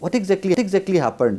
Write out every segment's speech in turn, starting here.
What exactly happened?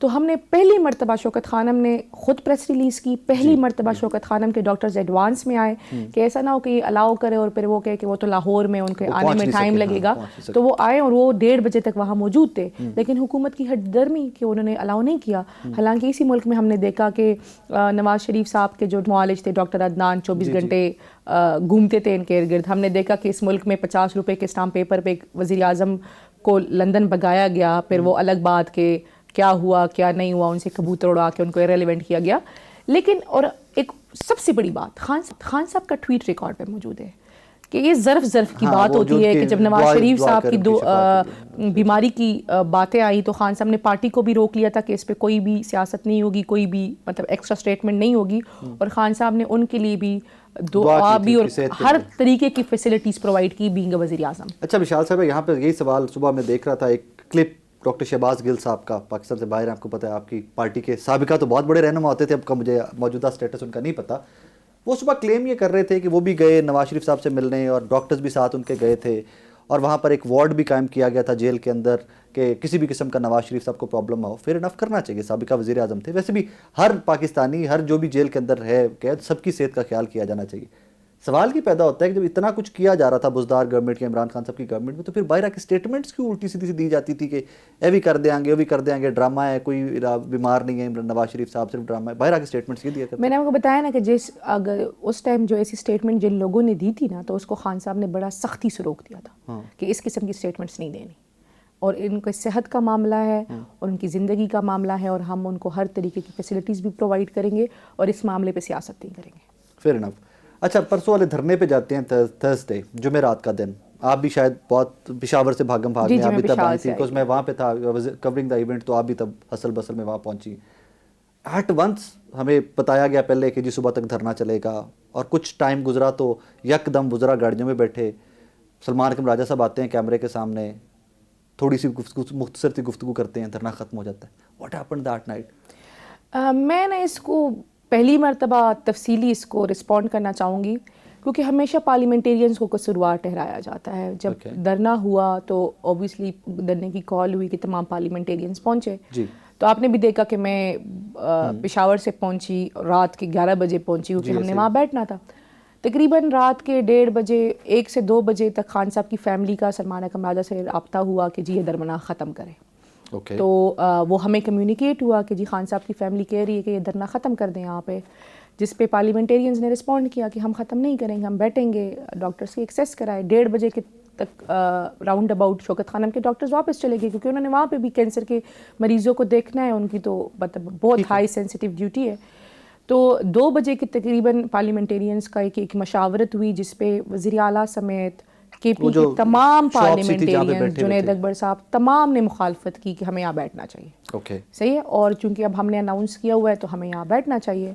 تو ہم نے پہلی مرتبہ شوکت خانم نے خود پریس ریلیز کی, پہلی مرتبہ شوکت خانم کے ڈاکٹرز ایڈوانس میں آئے کہ ایسا نہ ہو کہ یہ الاؤ کرے اور پھر وہ کہے کہ وہ تو لاہور میں ان کے آنے میں ٹائم لگے گا, تو وہ آئے اور وہ 1:30 بجے تک وہاں موجود تھے. لیکن حکومت کی ہٹ درمی کہ انہوں نے الاؤ نہیں کیا. حالانکہ اسی ملک میں ہم نے دیکھا کہ نواز شریف صاحب کے جو معالج تھے ڈاکٹر عدنان 24 گھنٹے گھومتے تھے ان کے ارد گرد. ہم نے دیکھا کہ اس ملک میں 50 روپے کے اسٹامپ پیپر پہ وزیر اعظم کو لندن بھگایا گیا, پھر وہ الگ بات کہ کیا ہوا کیا نہیں ہوا, ان سے کبوتر اڑا کے ان کو ایریلیونٹ کیا گیا. لیکن اور ایک سب سے بڑی بات, خان صاحب کا ٹویٹ ریکارڈ پہ موجود ہے کہ یہ ظرف کی بات ہوتی ہے کہ جب نواز شریف صاحب کی بیماری کی باتیں آئی تو خان صاحب نے پارٹی کو بھی روک لیا تھا کہ اس پہ کوئی بھی سیاست نہیں ہوگی, کوئی بھی مطلب ایکسٹرا اسٹیٹمنٹ نہیں ہوگی, اور خان صاحب نے ان کے لیے بھی دعا بھی اور ہر طریقے کی فیسلٹیز پرووائڈ کی بینگ وزیر اعظم. اچھا وشال صاحب, یہاں پہ یہی سوال صبح میں دیکھ رہا تھا, ایک کلپ ڈاکٹر شہباز گل صاحب کا, پاکستان سے باہر ہیں, آپ کو پتہ ہے آپ کی پارٹی کے سابقہ تو بہت بڑے رہنما ہوتے تھے, اب کا مجھے موجودہ اسٹیٹس ان کا نہیں پتہ. وہ صبح کلیم یہ کر رہے تھے کہ وہ بھی گئے نواز شریف صاحب سے ملنے اور ڈاکٹرز بھی ساتھ ان کے گئے تھے, اور وہاں پر ایک وارڈ بھی قائم کیا گیا تھا جیل کے اندر کہ کسی بھی قسم کا نواز شریف صاحب کو پرابلم ہو. فیئر انف کرنا چاہیے, سابقہ وزیر اعظم تھے. ویسے بھی ہر پاکستانی, ہر جو بھی جیل کے اندر ہے قید, سب کی صحت کا خیال کیا جانا چاہیے. سوال کی پیدا ہوتا ہے کہ جب اتنا کچھ کیا جا رہا تھا بزدار گورنمنٹ کے, عمران خان صاحب کی گورنمنٹ میں, تو پھر باہر کی اسٹیٹمنٹس کیوں الٹی سیدھی دی جاتی تھی کہ اے بھی کر دیں گے, وہ بھی کر دیں گے, ڈرامہ ہے, کوئی بیمار نہیں ہے نواز شریف صاحب, صرف ڈرامہ ہے. باہر کی اسٹیٹمنٹس یہ دیا کرتے. میں نے آپ کو بتایا نا کہ اگر اس ٹائم جو ایسی اسٹیٹمنٹ جن لوگوں نے دی تھی نا, تو اس کو خان صاحب نے بڑا سختی سے روک دیا تھا کہ اس قسم کی اسٹیٹمنٹس نہیں دینی, اور ان کو صحت کا معاملہ ہے اور ان کی زندگی کا معاملہ ہے, اور ہم ان کو ہر طریقے کی فیسلٹیز بھی پرووائڈ کریں گے, اور اس معاملے پہ سیاست نہیں کریں گے. Fair enough. اچھا, پرسوں والے دھرنے پہ جاتے ہیں تھرسڈے, جمعرات کا دن. آپ بھی شاید بہت پشاور سے بھاگم بھاگ میں, آپ بھی تب آئی تھی, بیکاز میں وہاں پہ تھا کورنگ دا ایونٹ, تو آپ بھی تب ہسل بسل میں وہاں پہنچی. ایٹ ونس ہمیں بتایا گیا پہلے کہ جی صبح تک دھرنا چلے گا, اور کچھ ٹائم گزرا تو یک دم وزراء گاڑیوں میں بیٹھے, سلمان اکرم راجہ صاحب آتے ہیں کیمرے کے سامنے, تھوڑی سی مختصر سی گفتگو کرتے ہیں, دھرنا ختم ہو جاتا ہے. What happened that night? میں نے اس کو پہلی مرتبہ تفصیلی اس کو رسپونڈ کرنا چاہوں گی, کیونکہ ہمیشہ پارلیمنٹیرینز کو قصوروار ٹھہرایا جاتا ہے. جب دھرنا ہوا تو اوبیسلی دھرنے کی کال ہوئی کہ تمام پارلیمنٹیرینز پہنچے, تو آپ نے بھی دیکھا کہ میں پشاور سے پہنچی, رات کے 11 بجے پہنچی, کیونکہ ہم نے وہاں بیٹھنا تھا. تقریباً رات کے 1:30 بجے 1 سے 2 بجے تک خان صاحب کی فیملی کا سلمان اکرم راجہ سے رابطہ ہوا کہ جی یہ دھرنا ختم کریں. تو وہ ہمیں کمیونیکیٹ ہوا کہ جی خان صاحب کی فیملی کہہ رہی ہے کہ یہ دھرنا ختم کر دیں یہاں پہ, جس پہ پارلیمنٹیرینز نے رسپونڈ کیا کہ ہم ختم نہیں کریں گے, ہم بیٹھیں گے. ڈاکٹرس کی ایکسیس کرائے. 1:30 بجے کے تک راؤنڈ اباؤٹ شوکت خانم کے ڈاکٹرز واپس چلے گئے, کیونکہ انہوں نے وہاں پہ بھی کینسر کے مریضوں کو دیکھنا ہے, ان کی تو مطلب بہت ہائی سینسٹیو ڈیوٹی ہے. تو 2 بجے کے تقریباً پارلیمنٹیرینز کا ایک مشاورت ہوئی, جس پہ وزیر اعلیٰ سمیت کے پی کے تمام پارلیمنٹیرینز, جنید اکبر صاحب, تمام نے مخالفت کی کہ ہمیں یہاں بیٹھنا چاہیے. صحیح ہے, اور چونکہ اب ہم نے اناؤنس کیا ہوا ہے تو ہمیں یہاں بیٹھنا چاہیے.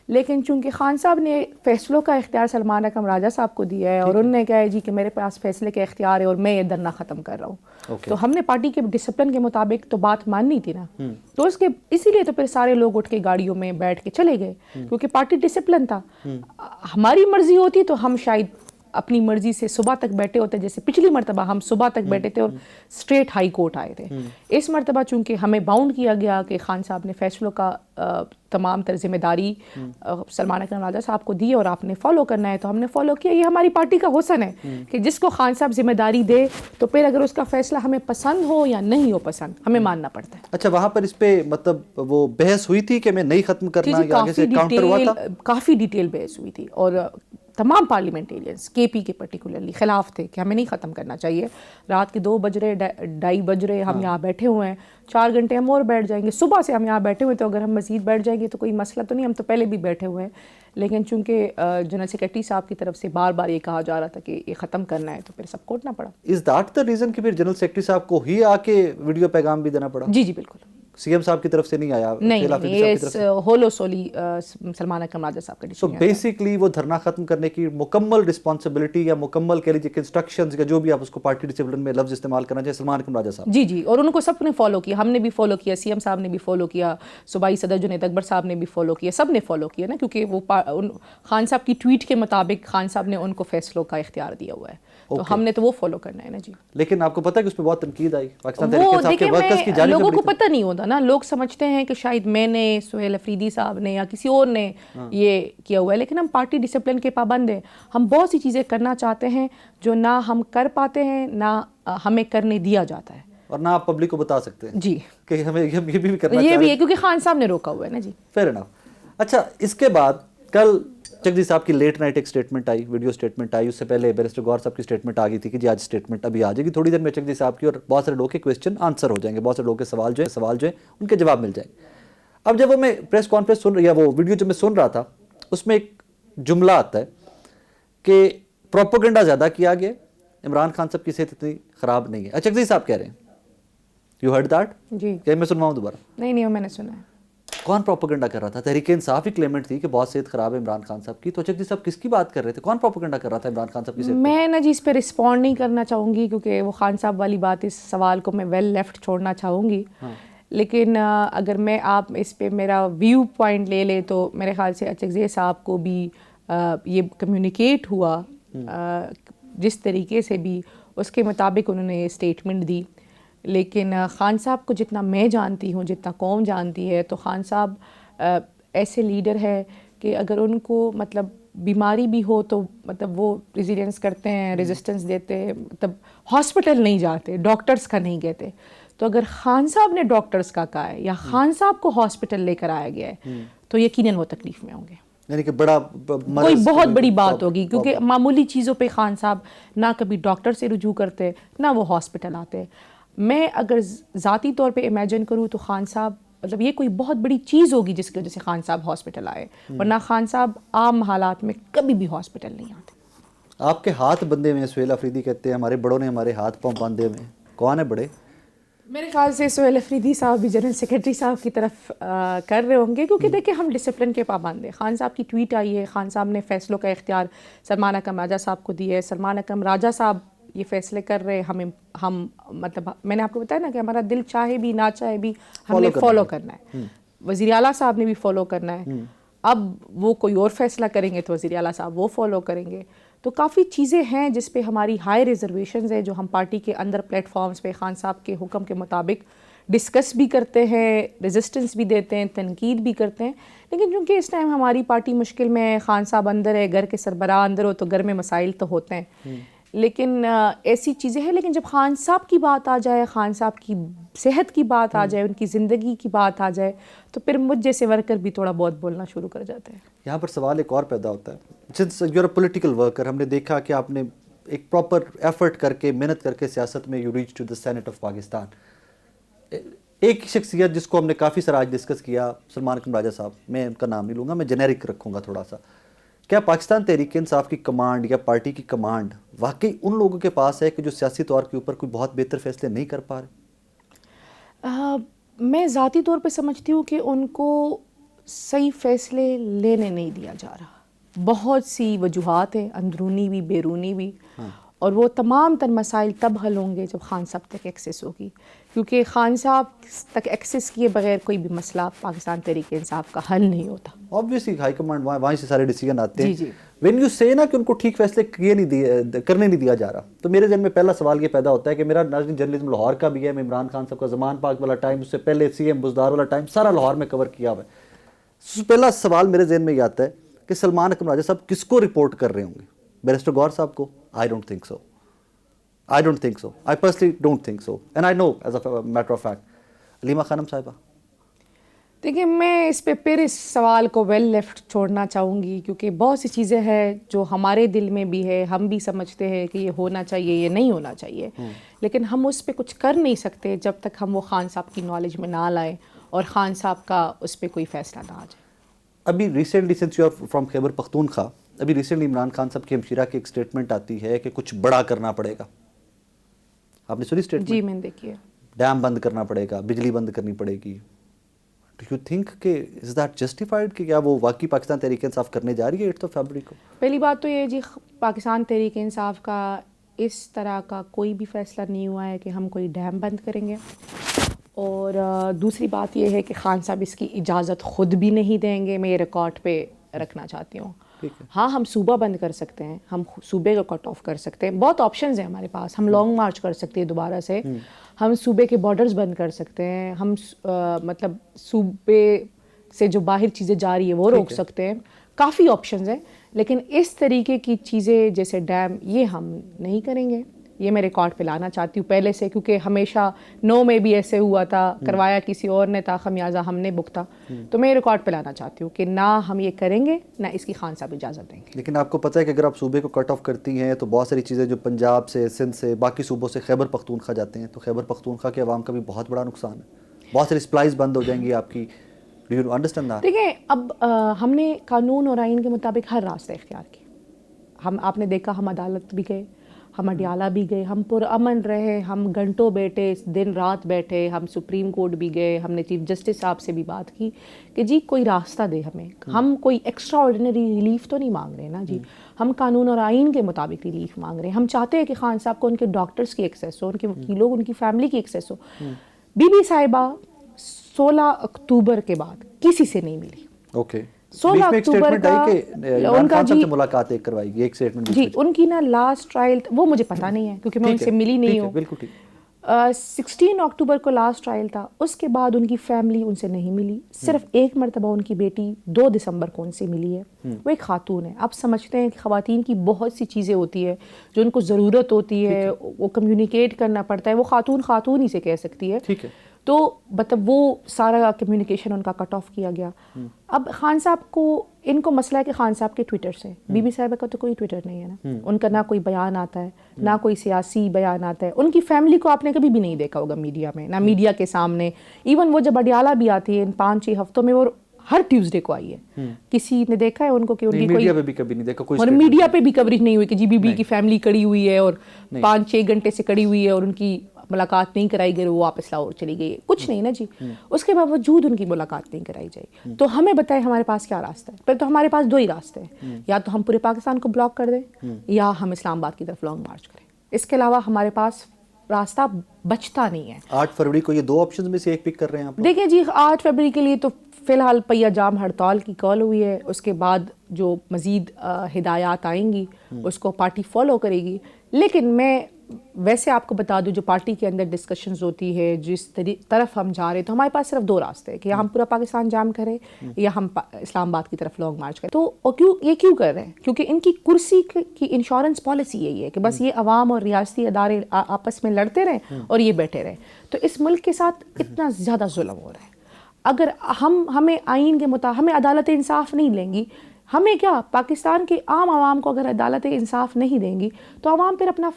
لیکن چونکہ خان صاحب نے فیصلوں کا اختیار سلمان اکرم راجہ صاحب کو دیا ہے, اور انہوں نے کہا ہے جی کہ میرے پاس فیصلے کا اختیار ہے اور میں یہ دھرنا ختم کر رہا ہوں, تو ہم نے پارٹی کے ڈسپلن کے مطابق تو بات ماننی تھی نا. تو اسی لیے تو پھر سارے لوگ اٹھ کے گاڑیوں میں بیٹھ کے چلے گئے, کیونکہ پارٹی ڈسپلن تھا. ہماری مرضی ہوتی تو ہم شاید اپنی مرضی سے صبح تک بیٹھے ہوتے, جیسے پچھلی مرتبہ ہم صبح تک بیٹھے تھے اور اسٹریٹ ہائی کورٹ آئے تھے. اس مرتبہ چونکہ ہمیں باؤنڈ کیا گیا کہ خان صاحب نے فیصلوں کا تمام تر ذمہ داری سلمان اکرم راجہ صاحب کو دی اور آپ نے فالو کرنا ہے, تو ہم نے فالو کیا. یہ ہماری پارٹی کا حسن ہے کہ جس کو خان صاحب ذمہ داری دے تو پھر اگر اس کا فیصلہ ہمیں پسند ہو یا نہیں ہو پسند, ہمیں ماننا پڑتا ہے. اچھا, وہاں پر اس پہ مطلب وہ بحث ہوئی تھی کہ میں نہیں ختم کرنا, یا آگے سے کاؤنٹر ہوا تھا؟ کافی ڈیٹیل بحث ہوئی تھی, اور تمام پارلیمنٹیرینز کے پی کے پرٹیکولرلی خلاف تھے کہ ہمیں نہیں ختم کرنا چاہیے. رات کے 2 بج رہے, 2:30 بج رہے, ہم یہاں بیٹھے ہوئے ہیں, 4 گھنٹے ہم اور بیٹھ جائیں گے. صبح سے ہم یہاں بیٹھے ہوئے, تو اگر ہم مزید بیٹھ جائیں گے تو کوئی مسئلہ تو نہیں, ہم تو پہلے بھی بیٹھے ہوئے ہیں. لیکن چونکہ جنرل سیکرٹری صاحب کی طرف سے بار بار یہ کہا جا رہا تھا کہ یہ ختم کرنا ہے, تو پھر سب کو اٹھنا پڑا. از دیٹ دا ریزن کہ پھر جنرل سیکرٹری صاحب کو ہی آ کے ویڈیو پیغام بھی دینا پڑا؟ جی جی بالکل. سی ایم صاحب کی طرف سے نہیں آیا؟ نہیں, یہ ہولو سولی سلمان اکرم راجہ صاحب کا ڈیسیژن. سو بیسکلی وہ دھرنا ختم کرنے کی مکمل رسپانسبلٹی یا مکمل کہہ لیجیے انسٹرکشنز یا جو بھی آپ اس کو پارٹی ڈسپلن میں لفظ استعمال کرنا چاہیے, سلمان اکرم راجہ صاحب. جی جی, اور ان کو سب نے فالو کیا, ہم نے بھی فالو کیا, سی ایم صاحب نے بھی فالو کیا, صوبائی صدر جنید اکبر صاحب نے بھی فالو کیا, سب نے فالو کیا نا, کیونکہ وہ خان صاحب کی ٹویٹ کے مطابق خان صاحب نے ان کو فیصلوں کا اختیار دیا ہوا ہے, تو ہم نے تو وہ فالو کرنا ہے نا. جی, لیکن آپ کو پتہ ہے کہ اس پہ بہت تنقید آئی پاکستان تحریک انصاف کے ورکرز کی جانب سے. لوگوں کو پتہ نہیں ہوتا ہوتا نا. لوگ سمجھتے ہیں کہ شاید میں نے, سہیل افریدی صاحب نے یا کسی اور نے یہ کیا ہوا ہے, لیکن ہم پارٹی ڈسپلن کے پابند ہیں. ہم بہت سی چیزیں کرنا چاہتے ہیں جو نہ ہم کر پاتے ہیں نہ ہمیں کرنے دیا جاتا ہے, اور نہ آپ پبلک کو بتا سکتے ہیں جی کہ ہمیں یہ بھی کرنا یہ بھی ہے کیونکہ خان صاحب نے روکا ہوا ہے نا. جی فیئر انف. اچھا, اس کے بعد کل چکدی صاحب کی لیٹ نائٹ ایک اسٹیٹمنٹ آئی, ویڈیو اسٹیٹمنٹ آئی. اس سے پہلے بیرسٹر غور صاحب کی اسٹیٹمنٹ آ گئی تھی کہ جی آج اسٹیٹمنٹ ابھی آ جائے گی تھوڑی دیر میں چکدی صاحب کی, اور بہت سارے لوگوں کے کویسچن آنسر ہو جائیں گے, بہت سارے لوگوں کے سوال جو ہیں ان کے جواب مل جائیں گے. اب جب وہ میں پریس کانفرنس سن یا وہ ویڈیو جو میں سن رہا تھا, اس میں ایک جملہ آتا ہے کہ پروپیگنڈا زیادہ کیا گیا, عمران خان صاحب کی صحت اتنی خراب نہیں ہے. چکدی صاحب کہہ رہے ہیں, یو ہرڈ دیٹ؟ جی کہ میں سنواؤں دوبارہ؟ نہیں وہ میں نے سنا ہے. کون پروپیگنڈا کر رہا تھا؟ تحریک انصاف ہی کلیمنٹ تھی کہ بہت صحت خراب ہے عمران خان صاحب کی, تو چکدی صاحب کس کی بات کر رہے تھے؟ کون پروپیگنڈا کر رہا تھا عمران خان صاحب کی صحت؟ میں نا جی اس پہ رسپونڈ نہیں کرنا چاہوں گی کیونکہ وہ خان صاحب والی بات, اس سوال کو میں ویل لیفٹ چھوڑنا چاہوں گی. لیکن اگر میں آپ اس پہ میرا ویو پوائنٹ لے لے تو میرے خیال سے اچکزئی صاحب کو بھی یہ کمیونیکیٹ ہوا جس طریقے سے بھی, اس کے مطابق انہوں نے اسٹیٹمنٹ دی. لیکن خان صاحب کو جتنا میں جانتی ہوں, جتنا قوم جانتی ہے, تو خان صاحب ایسے لیڈر ہے کہ اگر ان کو مطلب بیماری بھی ہو تو مطلب وہ ریزیلینس کرتے ہیں, ریزسٹنس دیتے ہیں, مطلب ہاسپٹل نہیں جاتے, ڈاکٹرز کا نہیں کہتے. تو اگر خان صاحب نے ڈاکٹرز کا کہا ہے یا خان صاحب کو ہاسپٹل لے کر آیا گیا ہے تو یقیناً وہ تکلیف میں ہوں گے, یعنی کہ بڑا کوئی بہت بڑی بات ہوگی. کیونکہ معمولی چیزوں پہ خان صاحب نہ کبھی ڈاکٹر سے رجوع کرتے نہ وہ ہاسپٹل آتے. میں اگر ذاتی طور پہ امیجن کروں تو خان صاحب مطلب یہ کوئی بہت بڑی چیز ہوگی جس کی وجہ سے خان صاحب ہاسپٹل آئے, ورنہ خان صاحب عام حالات میں کبھی بھی ہاسپٹل نہیں آتے. آپ کے ہاتھ بندھے ہوئے ہیں, سہیل افریدی کہتے ہیں ہمارے بڑوں نے ہمارے ہاتھ پاؤں باندھے ہوئے ہیں. کون ہے بڑے؟ میرے خیال سے سہیل افریدی صاحب بھی جنرل سیکرٹری صاحب کی طرف کر رہے ہوں گے, کیونکہ دیکھیں ہم ڈسپلن کے پابند ہیں. خان صاحب کی ٹویٹ آئی ہے, خان صاحب نے فیصلوں کا اختیار سلمان اکرم راجہ صاحب کو دیا ہے. سلمان اکرم راجہ صاحب یہ فیصلے کر رہے, ہم مطلب میں نے آپ کو بتایا نا کہ ہمارا دل چاہے بھی نہ چاہے بھی ہم نے فالو کرنا ہے. وزیر اعلیٰ صاحب نے بھی فالو کرنا ہے. اب وہ کوئی اور فیصلہ کریں گے تو وزیر اعلیٰ صاحب وہ فالو کریں گے. تو کافی چیزیں ہیں جس پہ ہماری ہائی ریزرویشنز ہیں جو ہم پارٹی کے اندر پلیٹ فارمز پہ خان صاحب کے حکم کے مطابق ڈسکس بھی کرتے ہیں, ریزسٹنس بھی دیتے ہیں, تنقید بھی کرتے ہیں. لیکن چونکہ اس ٹائم ہماری پارٹی مشکل میں, خان صاحب اندر ہے, گھر کے سربراہ اندر ہو تو گھر میں مسائل تو ہوتے ہیں. لیکن ایسی چیزیں ہیں. لیکن جب خان صاحب کی بات آ جائے, خان صاحب کی صحت کی بات آ جائے, ان کی زندگی کی بات آ جائے, تو پھر مجھ جیسے ورکر بھی تھوڑا بہت بولنا شروع کر جاتے ہیں. یہاں پر سوال ایک اور پیدا ہوتا ہے. Since you are a political worker, ہم نے دیکھا کہ آپ نے ایک پراپر ایفرٹ کر کے, محنت کر کے سیاست میں you reach to the senate of Pakistan. ایک شخصیت جس کو ہم نے کافی سارا آج ڈسکس کیا, سلمان اکرم راجہ صاحب, میں ان کا نام نہیں لوں گا, میں جنیرک رکھوں گا تھوڑا سا. کیا پاکستان تحریک انصاف کی کمانڈ یا پارٹی کی کمانڈ واقعی ان لوگوں کے پاس ہے کہ جو سیاسی طور کے اوپر کوئی بہت بہتر فیصلے نہیں کر پا رہے؟ میں ذاتی طور پہ سمجھتی ہوں کہ ان کو صحیح فیصلے لینے نہیں دیا جا رہا. بہت سی وجوہات ہیں, اندرونی بھی بیرونی بھی, اور وہ تمام تر مسائل تب حل ہوں گے جب خان صاحب تک ایکسیس ہوگی. کیونکہ خان صاحب تک ایکسیس کیے بغیر کوئی بھی مسئلہ پاکستان تحریک انصاف کا حل نہیں ہوتا. Obviously ہائی کمانڈ وہیں سے سارے ڈیسیجن آتے ہیں. جی وین یو سے نا کہ ان کو ٹھیک فیصلے کرنے نہیں دیا جا رہا, تو میرے ذہن میں پہلا سوال یہ پیدا ہوتا ہے کہ میرا ناظرین جرنلزم لاہور کا بھی ہے, میں عمران خان صاحب کا زمان پاک والا ٹائم, اس سے پہلے سی ایم بزدار والا ٹائم, سارا لاہور میں کور کیا ہوا ہے. پہلا سوال میرے ذہن میں یہ آتا ہے کہ سلمان اکرم راجہ صاحب کس کو رپورٹ کر رہے ہوں گے؟ بیرسٹر غور صاحب کو؟ I don't think so. I personally don't think so. And I know as a matter of fact. Alima خانم صاحبہ, دیکھیں میں اس پہ پھر اس سوال کو ویل لیفٹ چھوڑنا چاہوں گی, کیونکہ بہت سی چیزیں ہیں جو ہمارے دل میں بھی ہے, ہم بھی سمجھتے ہیں کہ یہ ہونا چاہیے, یہ نہیں ہونا چاہیے, لیکن ہم اس پہ کچھ کر نہیں سکتے جب تک ہم وہ خان صاحب کی نالج میں نہ لائیں اور خان صاحب کا اس پہ کوئی فیصلہ نہ آ جائے. ابھی recently since you are from Khyber Pakhtunkhwa, ابھی ریسنٹلی عمران خان صاحب کی ہمشیرہ کی ایک اسٹیٹمنٹ آتی ہے کہ کچھ بڑا کرنا پڑے گا. آپ نے سنی اسٹیٹمنٹ؟ جی میں نے دیکھی ہے. ڈیم بند کرنا پڑے گا, بجلی بند کرنی پڑے گی. ڈو یو تھنک کہ از دیٹ جسٹیفائڈ کہ کیا وہ واقعی پاکستان تحریک انصاف کرنے جا رہی ہے 8 فروری کو؟ پہلی بات تو یہ جی, پاکستان تحریک انصاف کا اس طرح کا کوئی بھی فیصلہ نہیں ہوا ہے کہ ہم کوئی ڈیم بند کریں گے. اور دوسری بات یہ ہے کہ خان صاحب اس کی اجازت خود بھی نہیں دیں گے, میں یہ ریکارڈ پہ رکھنا چاہتی ہوں. ہاں ہم صوبہ بند کر سکتے ہیں, ہم صوبے کو کٹ آف کر سکتے ہیں, بہت آپشنز ہیں ہمارے پاس. ہم لانگ مارچ کر سکتے ہیں دوبارہ سے, ہم صوبے کے بارڈرز بند کر سکتے ہیں, ہم مطلب صوبے سے جو باہر چیزیں جا رہی ہے وہ روک سکتے ہیں. کافی آپشنز ہیں, لیکن اس طریقے کی چیزیں جیسے ڈیم یہ ہم نہیں کریں گے. یہ میں ریکارڈ پہ لانا چاہتی ہوں پہلے سے, کیونکہ ہمیشہ 9 میں بھی ایسے ہوا تھا, کروایا کسی اور نے تھا, خمیازہ ہم نے بھگتا. تو میں ریکارڈ پہ لانا چاہتی ہوں کہ نہ ہم یہ کریں گے, نہ اس کی خان صاحب اجازت دیں گے. لیکن آپ کو پتہ ہے کہ اگر آپ صوبے کو کٹ آف کرتی ہیں تو بہت ساری چیزیں جو پنجاب سے, سندھ سے, باقی صوبوں سے خیبر پختونخوا جاتے ہیں, تو خیبر پختونخوا کے عوام کا بھی بہت بڑا نقصان ہے. بہت ساری سپلائز بند ہو جائیں گی آپ کی. Do you understand that? دیکھیں اب ہم نے قانون اور آئین کے مطابق ہر راستہ اختیار کیا. آپ نے دیکھا ہم عدالت بھی گئے, ہم اڈیالہ بھی گئے, ہم پرامن رہے, ہم گھنٹوں بیٹھے, دن رات بیٹھے, ہم سپریم کورٹ بھی گئے, ہم نے چیف جسٹس صاحب سے بھی بات کی کہ جی کوئی راستہ دے ہمیں. ہم کوئی ایکسٹرا آرڈینری ریلیف تو نہیں مانگ رہے نا جی, ہم قانون اور آئین کے مطابق ریلیف مانگ رہے ہیں. ہم چاہتے ہیں کہ خان صاحب کو ان کے ڈاکٹرز کی ایکسیس ہو, ان کے وکیلوں, ان کی فیملی کی ایکسیس ہو. بی بی صاحبہ 16 اکتوبر کے بعد کسی سے نہیں ملی. اوکے, 16 اکتوبر کا عمران خان صاحب سے ملاقات ایک کروائی گئی, ایک اسٹیٹمنٹ جی ان کی نا لاسٹ ٹرائل, وہ مجھے پتہ نہیں ہے کیونکہ میں ان سے ملی نہیں ہوں. بالکل ٹھیک. 16 اکتوبر کو لاسٹ ٹرائل تھا, اس کے بعد ان کی فیملی ان سے نہیں ملی. صرف ایک مرتبہ ان کی بیٹی 2 دسمبر کو ان سے ملی ہے. وہ ایک خاتون ہے. آپ سمجھتے ہیں کہ خواتین کی بہت سی چیزیں ہوتی ہے جو ان کو ضرورت ہوتی ہے, وہ کمیونیکیٹ کرنا پڑتا ہے, وہ خاتون ہی سے کہہ سکتی ہے. ٹھیک ہے. تو مطلب وہ سارا کمیونیکیشن ان کا کٹ آف کیا گیا. اب خان صاحب کو, ان کو مسئلہ ہے کہ خان صاحب کے ٹویٹر سے, بی بی صاحبہ کا تو کوئی ٹویٹر نہیں ہے نا, ان کا نہ کوئی بیان آتا ہے, نہ کوئی سیاسی بیان آتا ہے. ان کی فیملی کو آپ نے کبھی بھی نہیں دیکھا ہوگا میڈیا میں, نہ میڈیا کے سامنے. ایون وہ جب اڈیالہ بھی آتی ہے ان 5-6 ہفتوں میں, وہ ہر ٹیوزڈے کو آئی ہے. کسی نے دیکھا ہے ان کو کہ ان کی کوئی میڈیا پہ بھی کبھی نہیں دیکھا, کوئی اور میڈیا پہ بھی کوریج نہیں ہوئی کہ جی بی بی کی فیملی کڑی ہوئی ہے اور 5-6 گھنٹے سے کڑی ہوئی ہے اور ان کی ملاقات نہیں کرائی گئی, وہ واپس لاہور چلی گئی. کچھ نہیں نا جی, اس کے باوجود ان کی ملاقات نہیں کرائی جائے. تو ہمیں بتائیں ہمارے پاس کیا راستہ ہے؟ پھر تو ہمارے پاس 2 ہی راستے ہیں, یا تو ہم پورے پاکستان کو بلاک کر دیں, یا ہم اسلام آباد کی طرف لانگ مارچ کریں. اس کے علاوہ ہمارے پاس راستہ بچتا نہیں ہے. 8 فروری کو یہ 2 آپشنز میں سے ایک پک کر رہے ہیں آپ؟ دیکھیں جی 8 فروری کے لیے تو فی الحال پہیہ جام ہڑتال کی کال ہوئی ہے. اس کے بعد جو مزید ہدایات آئیں گی اس کو پارٹی فالو کرے گی. لیکن میں ویسے آپ کو بتا دوں, جو پارٹی کے اندر ڈسکشنز ہوتی ہے, جس طرف ہم جا رہے ہیں, تو ہمارے پاس صرف 2 راستے ہیں کہ یا ہم پورا پاکستان جام کریں, یا ہم اسلام آباد کی طرف لانگ مارچ کریں. تو یہ کیوں کر رہے ہیں؟ کیونکہ ان کی کرسی کی انشورنس پالیسی یہی ہے کہ بس یہ عوام اور ریاستی ادارے آپس میں لڑتے رہیں اور یہ بیٹھے رہیں. تو اس ملک کے ساتھ اتنا زیادہ ظلم ہو رہا ہے. اگر ہمیں آئین کے مطابق ہمیں عدالت انصاف نہیں لیں گی, ہمیں کیا, پاکستان کے عام عوام کو اگر عدالت انصاف نہیں دیں گی تو عوام پھر اپنا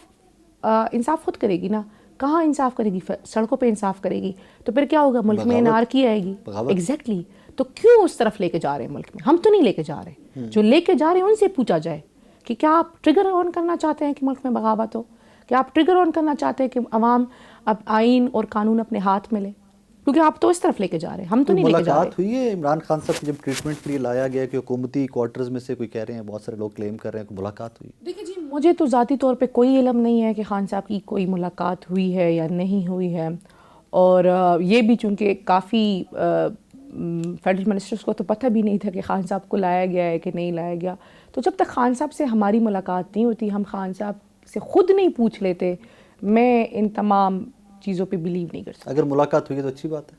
انصاف خود کرے گی نا. کہاں انصاف کرے گی؟ سڑکوں پہ انصاف کرے گی. تو پھر کیا ہوگا؟ ملک میں انارکی آئے گی. ایگزیکٹلی. تو کیوں اس طرف لے کے جا رہے ہیں ملک میں؟ ہم تو نہیں لے کے جا رہے. جو لے کے جا رہے ہیں ان سے پوچھا جائے کہ کیا آپ ٹریگر آن کرنا چاہتے ہیں کہ ملک میں بغاوت ہو؟ کیا آپ ٹریگر آن کرنا چاہتے ہیں کہ عوام اب آئین اور قانون اپنے ہاتھ میں لے؟ کیونکہ آپ تو اس طرف لے کے جا رہے ہیں, ہم تو نہیں لے کے جا رہے. ملاقات ہوئی ہے عمران خان صاحب کی جب ٹریٹمنٹ کے لیے لایا گیا کہ حکومتی کوارٹرز میں سے کوئی کہہ رہے ہیں, بہت سارے لوگ کلیم کر رہے ہیں کہ ملاقات ہوئی؟ دیکھیں جی مجھے تو ذاتی طور پہ کوئی علم نہیں ہے کہ خان صاحب کی کوئی ملاقات ہوئی ہے یا نہیں ہوئی ہے. اور یہ بھی چونکہ کافی فیڈرل منسٹرز کو تو پتہ بھی نہیں تھا کہ خان صاحب کو لایا گیا ہے کہ نہیں لایا گیا. تو جب تک خان صاحب سے ہماری ملاقات نہیں ہوتی, ہم خان صاحب سے خود نہیں پوچھ لیتے, میں ان تمام چیزوں پہ بلیو نہیں کر سکتا. اگر ملاقات ہوئی ہے تو اچھی بات ہے.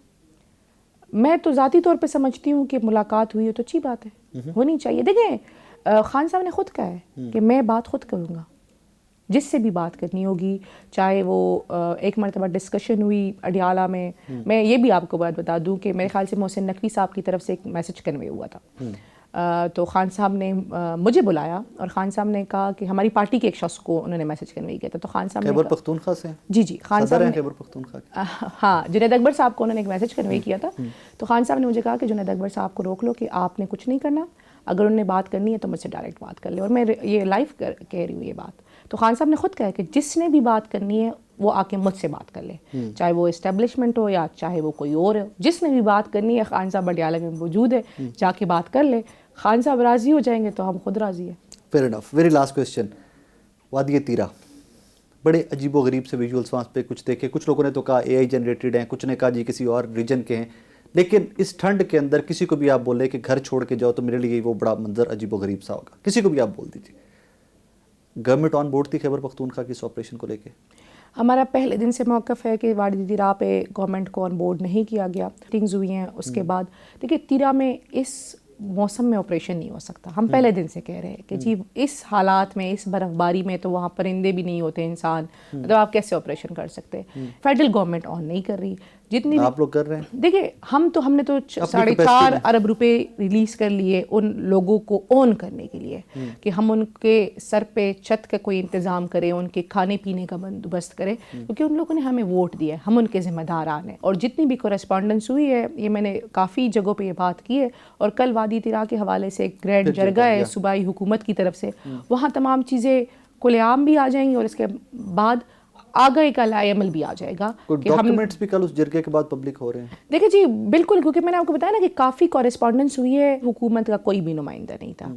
میں تو ذاتی طور پہ سمجھتی ہوں کہ ملاقات ہوئی ہے تو اچھی بات ہے, ہونی چاہیے. دیکھیں خان صاحب نے خود کہا ہے کہ میں بات خود کروں گا, جس سے بھی بات کرنی ہوگی, چاہے وہ ایک مرتبہ ڈسکشن ہوئی اڈیالہ میں. میں یہ بھی آپ کو بات بتا دوں کہ میرے خیال سے محسن نقوی صاحب کی طرف سے ایک میسج کنوے ہوا تھا. تو خان صاحب نے مجھے بلایا اور خان صاحب نے کہا کہ ہماری پارٹی کے ایک شخص کو انہوں نے میسج کنوے کیا تھا. تو خان صاحب نے خیبر پختونخوا سے, جی خان صاحب نے خیبر پختونخوا, ہاں جنید اکبر صاحب کو انہوں نے ایک میسج کنوے کیا تھا. تو خان صاحب نے مجھے کہا کہ جنید اکبر صاحب کو روک لو کہ آپ نے کچھ نہیں کرنا, اگر انہوں نے بات کرنی ہے تو مجھ سے ڈائریکٹ بات کر لے. اور میں یہ لائیو کہہ رہی ہوں یہ بات. تو خان صاحب نے خود کہا کہ جس نے بھی بات کرنی ہے وہ آ کے مجھ سے بات کر لے, چاہے وہ اسٹیبلشمنٹ ہو یا چاہے وہ کوئی اور ہو. جس نے بھی بات کرنی ہے خان صاحب اڈیالہ میں موجود ہے, جا کے بات کر لے. خان صاحب راضی ہو جائیں گے تو ہم خود راضی ہیں. Fair enough. Very last question, وادی تیرا, بڑے عجیب و غریب سے ویژولس وہاں پہ کچھ دیکھے. کچھ لوگوں نے تو کہا اے آئی جنریٹڈ ہیں, کچھ نے کہا جی کسی اور ریجن کے ہیں. لیکن اس ٹھنڈ کے اندر کسی کو بھی آپ بولے کہ گھر چھوڑ کے جاؤ تو میرے لیے وہ بڑا منظر عجیب و غریب سا ہوگا. کسی کو بھی آپ بول دیجیے. گورنمنٹ آن بورڈ تھی خیبر پختونخوا کی اس آپریشن کو لے کے؟ ہمارا پہلے دن سے موقف ہے کہ وادی تیرا پہ گورنمنٹ کو آن بورڈ نہیں کیا گیا. میٹنگز ہوئی ہیں اس کے بعد. دیکھیے تیرا میں اس موسم میں آپریشن نہیں ہو سکتا. ہم پہلے دن سے کہہ رہے ہیں کہ جی اس حالات میں، اس برف باری میں تو وہاں پرندے بھی نہیں ہوتے انسان، مطلب آپ کیسے آپریشن کر سکتے. فیڈرل گورنمنٹ آن نہیں کر رہی. جتنی آپ لوگ کر رہے ہیں. دیکھیں ہم نے تو 4.5 ارب روپے ریلیز کر لیے ان لوگوں کو آن کرنے کے لیے کہ ہم ان کے سر پہ چھت کا کوئی انتظام کریں، ان کے کھانے پینے کا بندوبست کریں، کیونکہ ان لوگوں نے ہمیں ووٹ دیا ہے، ہم ان کے ذمہ داران ہیں. اور جتنی بھی کورسپونڈنس ہوئی ہے، یہ میں نے کافی جگہوں پہ یہ بات کی ہے. اور کل وادی تیرا کے حوالے سے ایک گرینڈ جرگہ ہے صوبائی حکومت کی طرف سے، وہاں تمام چیزیں کھلے عام بھی آ جائیں گی اور اس کے بعد آگے کا لائے عمل بھی آ جائے گا. ڈاکیومنٹس بھی کل اس جرگے کے بعد پبلک ہو رہے ہیں. دیکھیں جی بالکل، کیونکہ میں نے آپ کو بتایا نا کہ کافی کورسپونڈنس ہوئی ہے. حکومت کا کوئی بھی نمائندہ نہیں تھا.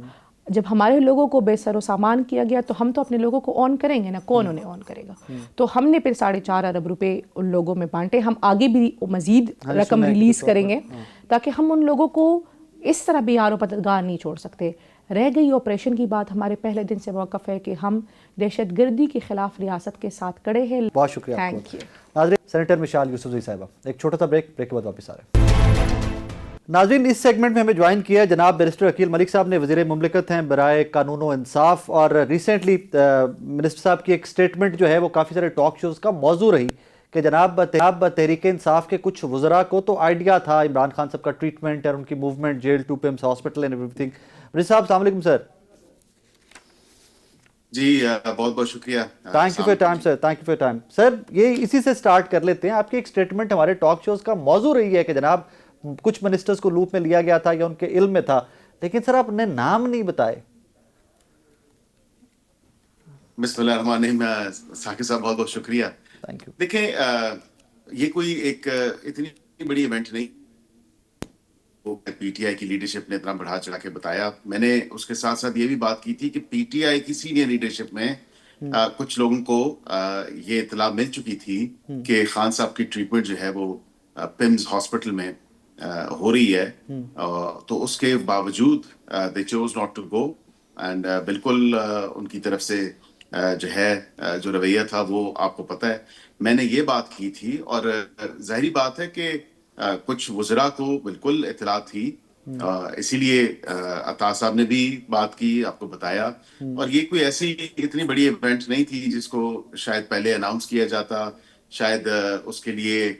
جب ہمارے لوگوں کو بے سر و سامان کیا گیا تو ہم تو اپنے لوگوں کو آن کریں گے نا. کون انہیں آن کرے گا؟ تو ہم نے پھر 4.5 ارب روپے ان لوگوں میں بانٹے. ہم آگے بھی مزید رقم ریلیز کریں گے تاکہ ہم ان لوگوں کو اس طرح بھی یار و پدگار نہیں چھوڑ سکتے. رہ گئی آپریشن کی بات، ہمارے پہلے دن سے موقف ہے کہ ہم دہشت گردی کے خلاف ریاست کے ساتھ کڑے ہیں. بہت شکریہ. Thank you. ناظرین، سینیٹر مشال یوسفزئی صاحبہ، ایک چھوٹا سا بریک کے بعد واپس آ رہے ہیں. ناظرین، اس سیگمنٹ میں ہمیں جوائن کیا ہے جناب بیرسٹر عقیل ملک صاحب نے، وزیر مملکت ہیں برائے قانون و انصاف. اور ریسنٹلی منسٹر صاحب کی ایک سٹیٹمنٹ جو ہے وہ کافی سارے ٹاک شوز کا موضوع رہی کہ جناب تحریک انصاف کے کچھ وزراء کو تو آئیڈیا تھا عمران خان صاحب کا ٹریٹمنٹ اور ان کی movement jail to PIMS hospital and everything. Minister صاحب السلام علیکم سر. جی بہت بہت شکریہ. Thank you for time sir, thank you for time. Sir یہ اسی سے سٹارٹ کر لیتے ہیں. آپ کی ایک سٹیٹمنٹ ہمارے ٹاک شوز کا موضوع رہی ہے کہ جناب کچھ منسٹرز کو لوپ میں لیا گیا تھا یا ان کے علم میں تھا، لیکن سر آپ نے نام نہیں بتائے. بسم اللہ الرحمن الرحیم. ثاقب صاحب بہت بہت شکریہ. Thank you. دیکھیں یہ کوئی ایک اتنی بڑی ایونٹ نہیں پی ٹی آئی کی لیڈرشپ نے اتنا بڑھا چڑھا کے بتایا. میں نے اس کے ساتھ ساتھ یہ بھی بات کی تھی کہ پی ٹی آئی کی سینئر لیڈرشپ میں کچھ لوگوں کو یہ اطلاع مل چکی تھی کہ خان صاحب کی ٹریٹمنٹ جو ہے وہ پمز ہاسپٹل میں ہو رہی ہے. تو اس کے باوجود they chose not to go and بالکل ان کی طرف سے جو ہے جو رویہ تھا وہ آپ کو پتہ ہے. میں نے یہ بات کی تھی اور ظاہری بات ہے کہ کچھ وزراء کو بالکل اطلاع تھی، اسی لیے عطا صاحب نے بھی بات کی، آپ کو بتایا. اور یہ کوئی ایسی اتنی بڑی ایونٹ نہیں تھی جس کو شاید پہلے اناؤنس کیا جاتا، شاید اس کے لیے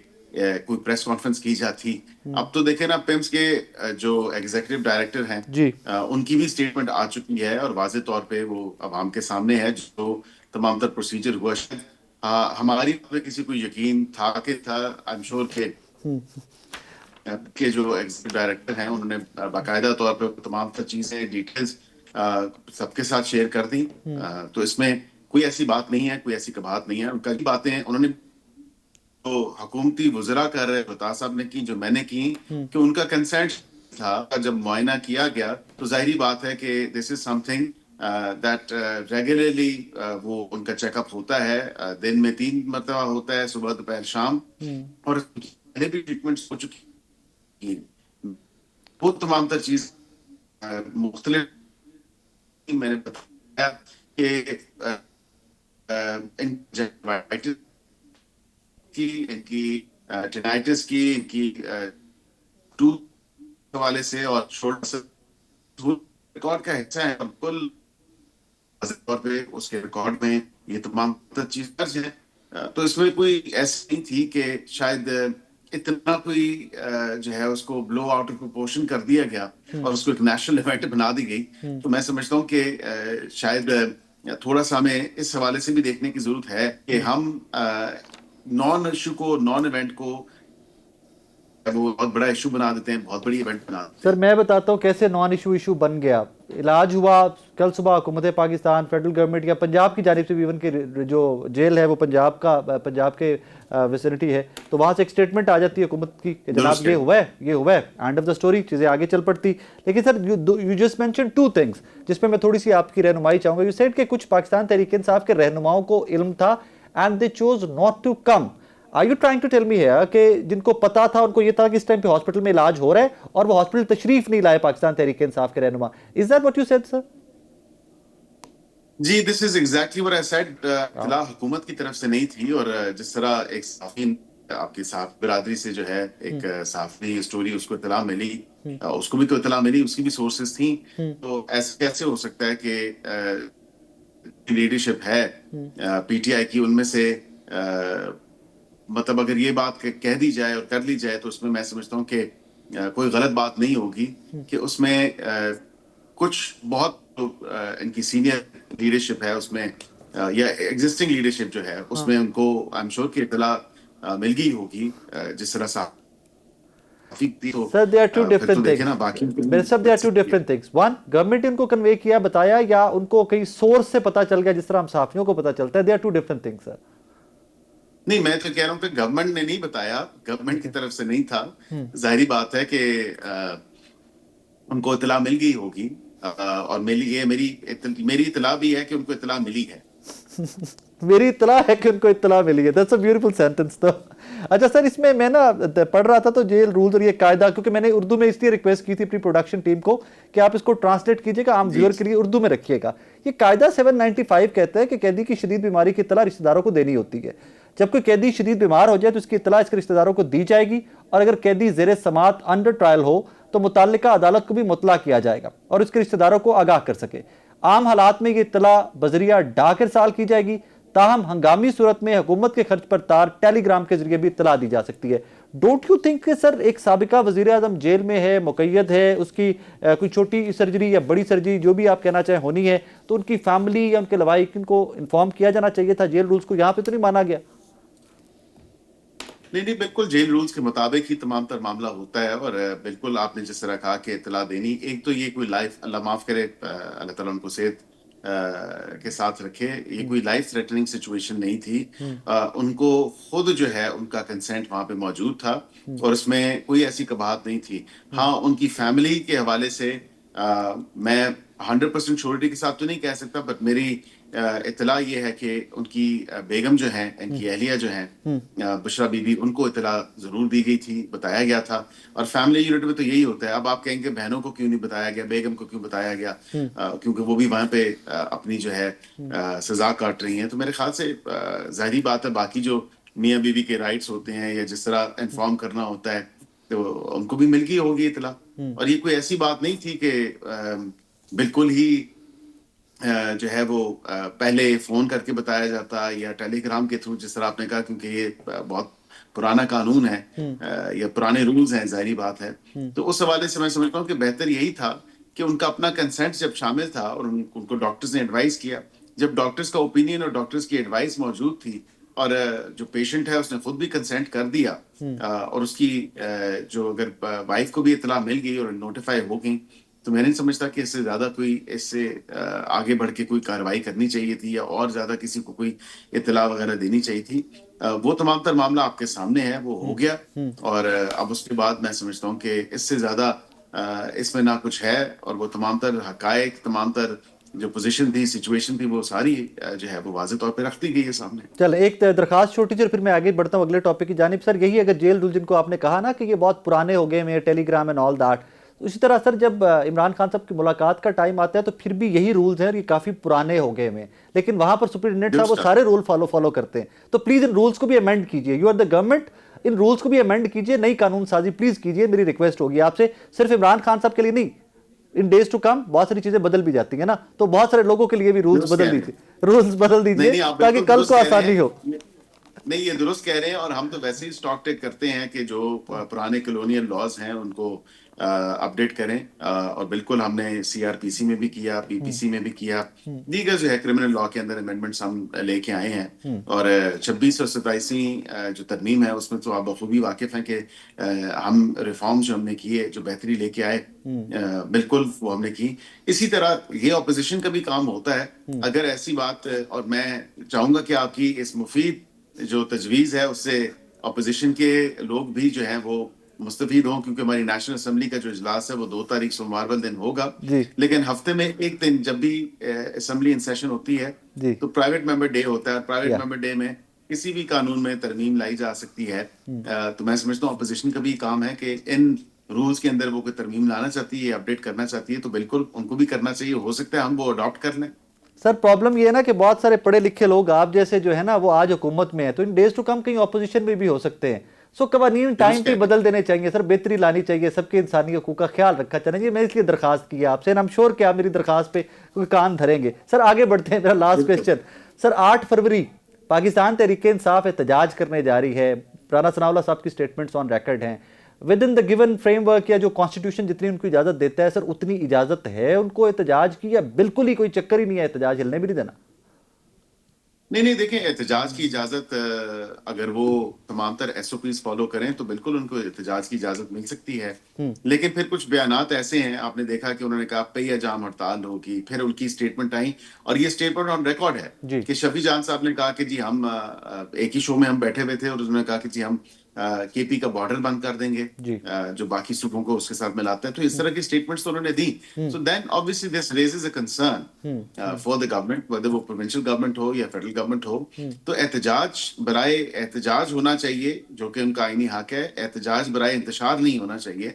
کوئی پریس کانفرنس کی جاتی. اب تو دیکھیں نا پیمز کے جو ایگزیکٹو ڈائریکٹر ہیں جی ان کی بھی اسٹیٹمنٹ آ چکی ہے اور واضح طور پہ وہ عوام کے سامنے ہے جو تمام تر پروسیجر ہوا. ہماری کسی کو یقین تھا کہ تھا آئی ایم شیور کہ جو ایگزیکٹو ڈائریکٹر ہیں انہوں نے باقاعدہ طور پہ تمام تر چیزیں ڈیٹیلز سب کے ساتھ شیئر کر دیں. تو اس میں کوئی ایسی بات نہیں ہے، کوئی ایسی کباہت نہیں ہے. ان کا باتیں انہوں نے جو حکومتی وزراء کر رہے عطا صاحب نے کی، جو میں نے کی، کہ ان کا کنسنٹ تھا. جب معائنہ کیا گیا تو ظاہری بات ہے کہ دس از سم تھنگ دیٹ ریگولرلی وہ ان کا چیک اپ ہوتا ہے، دن میں 3 مرتبہ ہوتا ہے، صبح دوپہر شام. اور پہلے بھی ٹریٹمنٹس ہو چکی، وہ تمام تر چیز مختلف. میں نے بتایا کہ ان کی ٹینائٹس کی، ان کی حوالے سے اور چھوٹا سا ریکارڈ کا حصہ ہے، بالکل طور پہ اس کے ریکارڈ میں یہ تمام چیز درج ہے. تو اس میں کوئی ایسی نہیں تھی کہ شاید اتنا کوئی جو ہے اس کو بلو آؤٹ آف پروپورشن کر دیا گیا اور اس کو ایک نیشنل ایونٹ بنا دی گئی. تو میں سمجھتا ہوں کہ شاید تھوڑا سا ہمیں اس حوالے سے بھی دیکھنے کی ضرورت ہے کہ ہم نان ایشو کو، نان ایونٹ کو وہ بہت بڑا ایشو بنا دیتے ہیں، بہت بڑی ایونٹ بنا دیتے ہیں. سر میں بتاتا ہوں کیسے نان ایشو بن گیا. علاج ہوا کل صبح حکومت پاکستان، فیڈرل گورنمنٹ یا پنجاب کی جانب سے بھی، ایون کہ جو جیل ہے وہ پنجاب کے ویسینٹی ہے، تو وہاں سے ایک سٹیٹمنٹ آ جاتی ہے حکومت کی کہ جناب یہ ہوا ہے، اینڈ آف دا سٹوری، چیزیں آگے چل پڑتی. لیکن sir you just mention 2 things جس پہ میں تھوڑی سی آپ کی رہنمائی چاہوں گا. یو سیڈ کہ کچھ پاکستان تحریک انصاف کے رہنماؤں کو علم تھا and they chose not to come. Are you trying to tell me here کہ جن کو پتا تھا ان کو یہ تھا کہ اس ٹائم پہ ہاسپٹل میں علاج ہو رہا ہے اور وہ ہاسپٹل تشریف نہیں لائے پاکستان تحریک انصاف کے رہنما؟ Is that what you said, sir? جی this is exactly what I said. اطلاع حکومت کی طرف سے نہیں تھی، اور جس طرح ایک صحافی آپ کی صحافی برادری سے جو ہے ایک صحافی اسٹوری اس کو اطلاع ملی، اس کو بھی تو اطلاع ملی، اس کی بھی سورسز تھیں، تو ایسے کیسے ہو سکتا ہے کہ لیڈرشپ ہے پی ٹی آئی کی ان میں سے مطلب اگر یہ بات کہہ دی جائے اور کر لی جائے تو اس میں سمجھتا ہوں کہ کوئی غلط بات نہیں ہوگی کہ اس میں کچھ بہت ان کی سینئر لیڈرشپ ہے اس میں یا ایگزسٹنگ لیڈرشپ جو ہے اس میں ان کو آئی ایم شیور کہ اطلاع مل گئی ہوگی جس طرح سے. Sir, there are two different things. Sir, there are two different things. One, government ان کو کنوے کیا بتایا یا ان کو کہیں سورس سے پتا چل گیا جس طرح ہم صحافیوں کو پتا چلتا ہے؟ There are two different things, sir. نہیں میں تو کہہ رہا ہوں کہ گورنمنٹ نے نہیں بتایا، گورنمنٹ کی طرف سے نہیں تھا. ظاہری بات ہے کہ ان کو اطلاع مل گئی ہوگی، اور میری اطلاع بھی ہے کہ ان کو اطلاع ملی ہے. میری اطلاع ہے کہ ان کو اطلاع ملی ہے. That's a beautiful sentence though. اچھا سر، اس میں نا پڑھ رہا تھا تو جیل رولز اور یہ قاعدہ، کیونکہ میں نے اردو میں اس لیے ریکویسٹ کی تھی اپنی پروڈکشن ٹیم کو کہ آپ اس کو ٹرانسلیٹ کیجئے گا، عام ویور کے لیے اردو میں رکھیے گا. یہ قاعدہ 795 کہتا ہے کہ قیدی کی شدید بیماری کی اطلاع رشتہ داروں کو دینی ہوتی ہے. جب کوئی قیدی شدید بیمار ہو جائے تو اس کی اطلاع اس کے رشتہ داروں کو دی جائے گی، اور اگر قیدی زیر سماعت انڈر ٹرائل ہو تو متعلقہ عدالت کو بھی مطلع کیا جائے گا اور اس کے رشتہ داروں کو آگاہ کر سکے. عام حالات میں یہ اطلاع بذریعہ ڈاک ارسال کی جائے گی، تاہم ہنگامی صورت میں حکومت کے خرچ پر تار ٹیلی گرام کے ذریعے بھی اطلاع دی جا سکتی ہے. ڈونٹ یو تھنک کہ سر ایک سابقہ وزیر اعظم جیل میں ہے، مقید ہے، اس کی کوئی چھوٹی سرجری یا بڑی سرجری جو بھی آپ کہنا چاہیں ہونی ہے، تو ان کی فیملی یا ان کے لوائقین کو انفارم کیا جانا چاہیے تھا جیل رولز کو؟ یہاں پہ تو نہیں مانا گیا. نہیں بالکل جیل رولز کے مطابق ہی تمام تر معاملہ ہوتا ہے، اور بالکل آپ نے جس طرح کہا کہ اطلاع دینی، ایک تو یہ کوئی لائف، اللہ معاف کرے، اللہ تعالیٰ ان کو صحت کے ساتھ رکھے، یہ کوئی لائف تھریٹننگ سچویشن نہیں تھی. ان کو خود جو ہے ان کا کنسینٹ وہاں پہ موجود تھا اور اس میں کوئی ایسی قباحت نہیں تھی. ہاں ان کی فیملی کے حوالے سے میں 100% شیورٹی کے ساتھ تو نہیں کہہ سکتا، بٹ میری اطلاع یہ ہے کہ ان کی بیگم جو ہیں، ان کی اہلیہ جو ہیں بشرا بی بی، ان کو اطلاع ضرور دی گئی تھی، بتایا گیا تھا. اور فیملی یونٹ میں تو یہی ہوتا ہے. اب آپ کہیں گے بہنوں کو کیوں نہیں بتایا گیا، بیگم کو کیوں بتایا گیا؟ کیونکہ وہ بھی وہاں پہ اپنی جو ہے سزا کاٹ رہی ہیں. تو میرے خیال سے ظاہری بات ہے باقی جو میاں بیوی کے رائٹس ہوتے ہیں یا جس طرح انفارم کرنا ہوتا ہے تو ان کو بھی مل گئی ہوگی اطلاع. اور یہ کوئی ایسی بات نہیں تھی کہ بالکل ہی جو ہے وہ پہلے فون کر کے بتایا جاتا یا ٹیلی گرام کے تھرو، جس طرح آپ نے کہا، کیونکہ یہ بہت پرانا قانون ہے یا پرانے رولز ہیں، ظاہری بات ہے. تو اس حوالے سے میں سمجھتا ہوں کہ بہتر یہی تھا کہ ان کا اپنا کنسنٹ جب شامل تھا اور ان کو ڈاکٹرز نے ایڈوائز کیا، جب ڈاکٹرز کا اوپینین اور ڈاکٹرز کی ایڈوائز موجود تھی اور جو پیشنٹ ہے اس نے خود بھی کنسنٹ کر دیا، اور اس کی جو اگر وائف کو بھی اطلاع مل گئی اور نوٹیفائی ہو گئی، تو میں نہیں سمجھتا کہ اس سے زیادہ کوئی اس سے آگے بڑھ کے کوئی کارروائی کرنی چاہیے تھی یا اور زیادہ کسی کو کوئی اطلاع وغیرہ دینی چاہیے تھی. وہ تمام تر معاملہ آپ کے سامنے ہے، وہ ہو گیا، اور اب اس کے بعد میں سمجھتا ہوں کہ اس سے زیادہ اس میں نہ کچھ ہے، اور وہ تمام تر حقائق، تمام تر جو پوزیشن تھی، سچویشن تھی، وہ ساری جو ہے وہ واضح طور پہ رکھ دی گئی ہے سامنے. چل ایک درخواست چھوٹی سی، پھر میں آگے بڑھتا ہوں اگلے ٹاپک کی جانب. سر یہی اگر جیل رول جن کو آپ نے کہا نا کہ یہ بہت پرانے ہو گئے ہیں، ٹیلی گرام اینڈ آل دیٹ، اسی طرح سر جب عمران خان صاحب کی ملاقات کا ٹائم آتا ہے تو پھر بھی یہی رولز ہیں اور یہ کافی پرانے ہو گئے ہیں، لیکن وہاں پر سپرنٹینڈنٹ صاحب وہ سارے رول فالو کرتے ہیں. تو پلیز ان رولز کو بھی امینڈ کیجئے. یو آر دا گورنمنٹ، ان رولز کو بھی امینڈ کیجئے، نئی قانون سازی پلیز کیجئے. میری ریکویسٹ ہوگی آپ سے، صرف عمران خان صاحب کے لیے نہیں، ان ڈیز ٹو کم بہت ساری چیزیں بدل بھی جاتی ہیں نا، تو بہت سارے لوگوں کے لیے بھی رولز بدل دیجئے تاکہ کل کو آسانی ہو. نہیں یہ درست کہہ رہے ہیں، اور ہم تو ویسے ہی اسٹاک ٹیک کرتے ہیں کہ جو پرانے کلونیل لاز ہیں ان کو اپڈیٹ کریں، اور بالکل ہم نے سی آر پی سی میں بھی کیا، پی پی سی میں بھی کیا، دیگر جو ہے کرمنل لا کے اندر امینڈمنٹس ہم لے کے آئے ہیں. اور 26 اور 27 جو ترمیم ہے اس میں تو آپ بخوبی واقف ہیں کہ ہم ریفارمز جو ہم نے کیے، جو بہتری لے کے آئے، بالکل وہ ہم نے کی. اسی طرح یہ اپوزیشن کا بھی کام ہوتا ہے. اگر ایسی بات، اور میں چاہوں گا کہ آپ کی اس مفید جو تجویز ہے اس سے اپوزیشن کے لوگ بھی جو ہیں وہ مستفید ہوں، کیونکہ ہماری نیشنل اسمبلی کا جو اجلاس ہے وہ 2 تاریخ سوموار والے دن ہوگا، لیکن ہفتے میں ایک دن جب بھی اسمبلی ان سیشن ہوتی ہے تو پرائیویٹ ممبر ڈے ہوتا ہے. پرائیویٹ ممبر ڈے میں کسی بھی قانون میں ترمیم لائی جا سکتی ہے. تو میں سمجھتا ہوں اپوزیشن کا بھی کام ہے کہ ان رولز کے اندر وہ کوئی ترمیم لانا چاہتی ہے, اپڈیٹ کرنا چاہتی ہے, تو بالکل ان کو بھی کرنا چاہیے. ہو سکتا ہے ہم وہ اڈاپٹ کر لیں. سر پرابلم یہ ہے نا کہ بہت سارے پڑھے لکھے لوگ آپ جیسے جو ہے نا وہ آج حکومت میں ہیں, تو ان ڈیز ٹو کم کہیں اپوزیشن میں بھی ہو سکتے ہیں. سو قوانین ٹائم پہ بدل دینے چاہیے سر, بہتری لانی چاہیے, سب کے انسانی حقوق کا خیال رکھا چاہیے. یہ میں اس لیے درخواست کی ہے آپ سے, I'm sure کہ آپ میری درخواست پہ کوئی کان دھریں گے. سر آگے بڑھتے ہیں, میرا لاسٹ کویسچن. سر 8 فروری پاکستان تحریک انصاف احتجاج کرنے جا رہی ہے. رانا ثناء اللہ صاحب کی سٹیٹمنٹس آن ریکارڈ ہیں. With in the given frame work یا جو کانسٹیٹیوشن جتنی ان کو اجازت دیتا ہے, سر اتنی اجازت ہے ان کو احتجاج کی, یا بالکل ہی کوئی چکر ہی نہیں ہے احتجاج ہلنے بھی نہیں دینا؟ نہیں دیکھیں, احتجاج کی اجازت اگر وہ تمام تر ایس او پیز فالو کریں تو بالکل ان کو احتجاج کی اجازت مل سکتی ہے. لیکن پھر کچھ بیانات ایسے ہیں, آپ نے دیکھا کہ انہوں نے کہا پہیہ جام ہڑتال ہوگی, پھر ان کی اسٹیٹمنٹ آئی, اور یہ اسٹیٹمنٹ آن ریکارڈ ہے کہ شفیع جان صاحب نے کہا کہ جی ہم ایک ہی شو میں ہم بیٹھے ہوئے تھے, اور انہوں نے کہا کہ جی ہم کے پی کا بارڈر بند کر دیں گے جو باقی صوبوں کو اس کے ساتھ ملاتا ہے. تو اس طرح کی اسٹیٹمنٹس انہوں نے دی. سو دین obviously this raises a concern for the government, whether وہ provincial government ہو یا federal government ہو. تو احتجاج برائے احتجاج ہونا چاہیے, جو کہ ان کا آئینی حق ہے. احتجاج برائے انتشار نہیں ہونا چاہیے,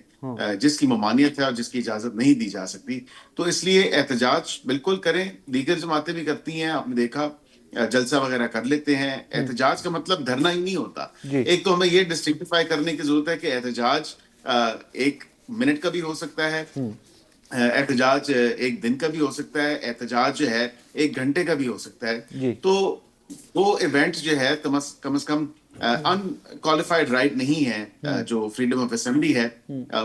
جس کی ممانعت ہے اور جس کی اجازت نہیں دی جا سکتی. تو اس لیے احتجاج بالکل کریں, دیگر جماعتیں بھی کرتی ہیں, آپ نے دیکھا جلسہ وغیرہ کر لیتے ہیں. احتجاج کا مطلب دھرنا ہی نہیں ہوتا. ایک تو ہمیں یہ ڈسٹنگیفائی کرنے کی ضرورت ہے کہ احتجاج 1 منٹ کا بھی ہو سکتا ہے, احتجاج 1 دن کا بھی ہو سکتا ہے, احتجاج جو ہے 1 گھنٹے کا بھی ہو سکتا ہے. تو وہ ایونٹ جو ہے کم از کم ان کوالیفائڈ رائٹ نہیں ہے. جو فریڈم آف اسمبلی ہے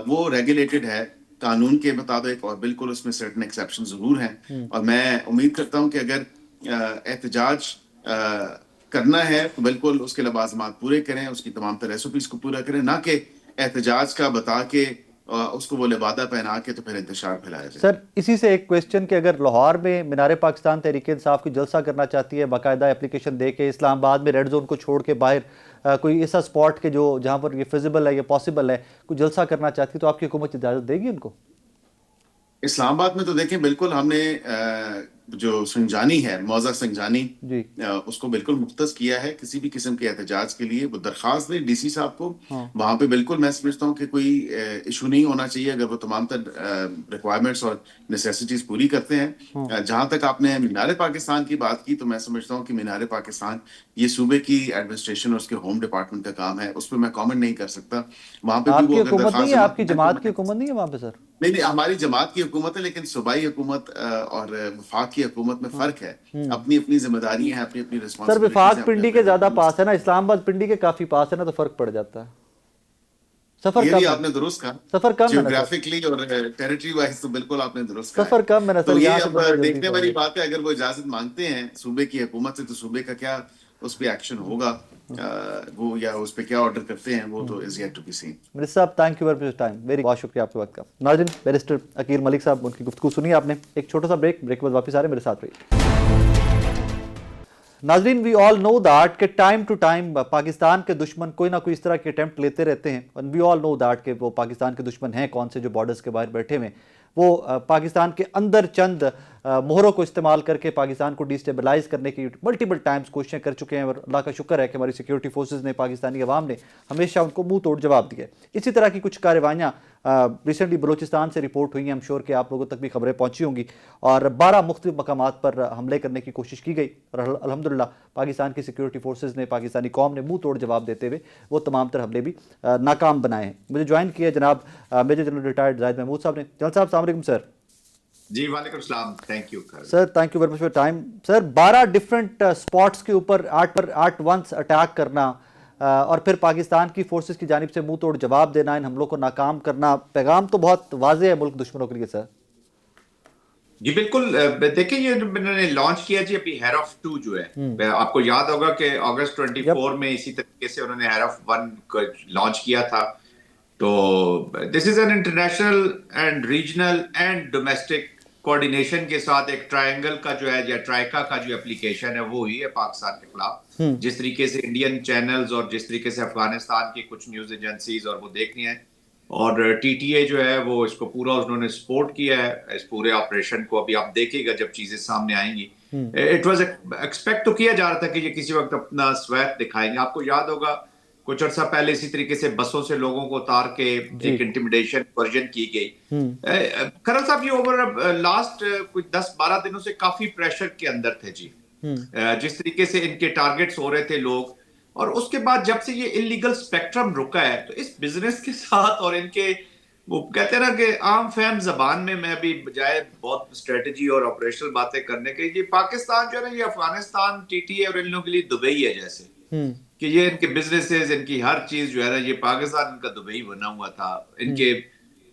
وہ ریگولیٹڈ ہے قانون کے مطابق, اور بالکل اس میں سرٹن ایکسیپشن ضرور ہیں. اور میں امید کرتا ہوں کہ اگر احتجاج کرنا ہے تو بالکل اس کے لوازمات پورے کریں, اس کی تمام تر ایس او پیز کو پورا کریں, نہ کہ احتجاج کا بتا کے اس کو وہ لبادہ پہنا کے تو پھر انتشار پھیلایا جائے. سر اسی سے ایک کویسچن کہ اگر لاہور میں مینار پاکستان تحریک انصاف کی جلسہ کرنا چاہتی ہے, باقاعدہ اپلیکیشن دے کے, اسلام آباد میں ریڈ زون کو چھوڑ کے باہر کوئی ایسا اسپاٹ کہ جو جہاں پر یہ فیزیبل ہے یا پاسبل ہے, کوئی جلسہ کرنا چاہتی ہے, تو آپ کی حکومت اجازت دے گی ان کو؟ اسلام آباد میں تو دیکھیں بالکل ہم نے جو سنجانی ہے, موضع سنجانی, اس کو بالکل مختص کیا ہے کسی بھی قسم کے احتجاج کے لیے. وہ درخواست دیں ڈی سی صاحب کو, وہاں پہ بالکل میں سمجھتا ہوں کہ کوئی ایشو نہیں ہونا چاہیے اگر وہ تمام تر ریکوائرمنٹس اور نیسیسٹیز پوری کرتے ہیں. جہاں تک آپ نے مینار پاکستان کی بات کی, تو میں سمجھتا ہوں کہ مینار پاکستان یہ صوبے کی ایڈمنسٹریشن اور اس کے ہوم ڈپارٹمنٹ کا کام ہے, اس پہ میں کامنٹ نہیں کر سکتا. وہاں پہ بھی وہ حکومت نہیں ہے, آپ کی جماعت کی حکومت نہیں ہے وہاں پہ سر؟ نہیں, ہماری جماعت کی حکومت ہے, لیکن صوبائی حکومت اور وفاق کی حکومت میں فرق ہے. اپنی اپنی ذمہ داریاں ہیں, اپنی اپنی سر وفاق پنڈی کے زیادہ پاس ہے نا, اسلام آباد پنڈی کے کافی پاس ہے نا, تو فرق پڑ جاتا ہے. سفر یہ کم بھی ہے, آپ نے درست کہا, سفر کم ہے جیوگرافکلی اور ٹیریٹری وائز تو بالکل آپ نے درست کہا. سفر کم ہے نا سر, تو یہ یہاں سے اب دیکھنے والی بات ہے. اگر وہ اجازت مانگتے ہیں صوبے کی حکومت سے, تو صوبے کا کیا اس پہ ایکشن ہوگا, وہ یا اس پہ کیا آرڈر کرتے ہیں, وہ تو is yet to be seen. Minister صاحب thank you very much time, very بہت شکریہ آپ کے وقت کا. ناظرین, بیرسٹر عقیل ملک صاحب, ان کی گفتگو سنی آپ نے. ایک چھوٹا سا بریک کے بعد واپس آ رہے ہیں, میرے ساتھ رہیے. ناظرین, وی آل نو دیٹ کہ ٹائم ٹو ٹائم پاکستان کے دشمن کوئی نہ کوئی اس طرح کے اٹیمپٹ لیتے رہتے ہیں, اور وی آل نو دیٹ کہ وہ پاکستان کے دشمن ہیں کون سے, جو بارڈرز کے باہر بیٹھے ہوئے. وہ پاکستان کے اندر چند مہروں کو استعمال کر کے پاکستان کو ڈیسٹیبلائز کرنے کی ملٹیپل ٹائمز کوششیں کر چکے ہیں, اور اللہ کا شکر ہے کہ ہماری سیکیورٹی فورسز نے, پاکستانی عوام نے ہمیشہ ان کو منہ توڑ جواب دیا ہے. اسی طرح کی کچھ کارروائیاں ریسنٹلی بلوچستان سے رپورٹ ہوئی ہیں, ہم شور کہ آپ لوگوں تک بھی خبریں پہنچی ہوں گی, اور 12 مختلف مقامات پر حملے کرنے کی کوشش کی گئی, اور الحمدللہ پاکستان کی سیکیورٹی فورسز نے, پاکستانی قوم نے منہ توڑ جواب دیتے ہوئے وہ تمام تر حملے بھی ناکام بنائے ہیں. مجھے جوائن کیا جناب میجر جنرل ریٹائرڈ زاہد محمود صاحب نے. جنرل صاحب السلام علیکم. سر جی وعلیکم السلام, thank you sir, thank you very much for time. Sir 12 different spots کے اوپر 8 ونس اٹیک کرنا, اور پھر پاکستان کی فورسز کی جانب سے منہ توڑ جواب دینا, ان حملوں کو ناکام کرنا, پیغام تو بہت واضح ہے ملک دشمنوں کے لیے. سر جی بالکل, دیکھیں یہ میں نے لانچ کیا جی ابھی ہیر آف 2 جو ہے, آپ کو یاد ہوگا کہ اگست 24 میں اسی طریقے سے انہوں نے ہیر آف 1 کو لانچ کیا تھا. تو this is an international and regional and domestic coordination کے ساتھ ایک ٹرائنگل کا جو ہے, یا ٹرائکا کا جو اپلیکیشن ہے وہ ہوئی ہے پاکستان کے خلاف. جس طریقے سے انڈین چینلز اور جس طریقے سے افغانستان کی کچھ نیوز ایجنسیز اور وہ دیکھ رہی ہیں, اور ٹی ٹی اے جو ہے وہ اس کو پورا انہوں نے سپورٹ کیا ہے اس پورے آپریشن کو. ابھی آپ دیکھیں گا جب چیزیں سامنے آئیں گی, اٹ واز ایکسپیکٹ تو کیا جا رہا تھا کہ یہ کسی وقت اپنا سویت دکھائیں گے. آپ کو یاد ہوگا کچھ عرصہ پہلے اسی طریقے سے بسوں سے لوگوں کو اتار کے ایک انٹیمیڈیشن ورژن کی گئی. کرن صاحب یہ اوور لاسٹ کچھ 10-12 دنوں سے کافی پریشر کے اندر تھے جی, جس طریقے سے ان کے ٹارگٹس ہو رہے تھے لوگ, اور اس کے بعد جب سے یہ انلیگل اسپیکٹرم رکا ہے تو اس بزنس کے ساتھ اور ان کے وہ کہتے ہیں نا کہ عام فہم زبان میں بھی بجائے بہت اسٹریٹجی اور آپریشنل باتیں کرنے کے, یہ پاکستان جو ہے نا یہ افغانستان ٹی ٹی اے اور ان لوگوں کے لیے دبئی ہے جیسے, کہ یہ ان کے بزنسز ان کی ہر چیز جو ہے نا یہ پاکستان ان کا دبئی بنا ہوا تھا. ان کے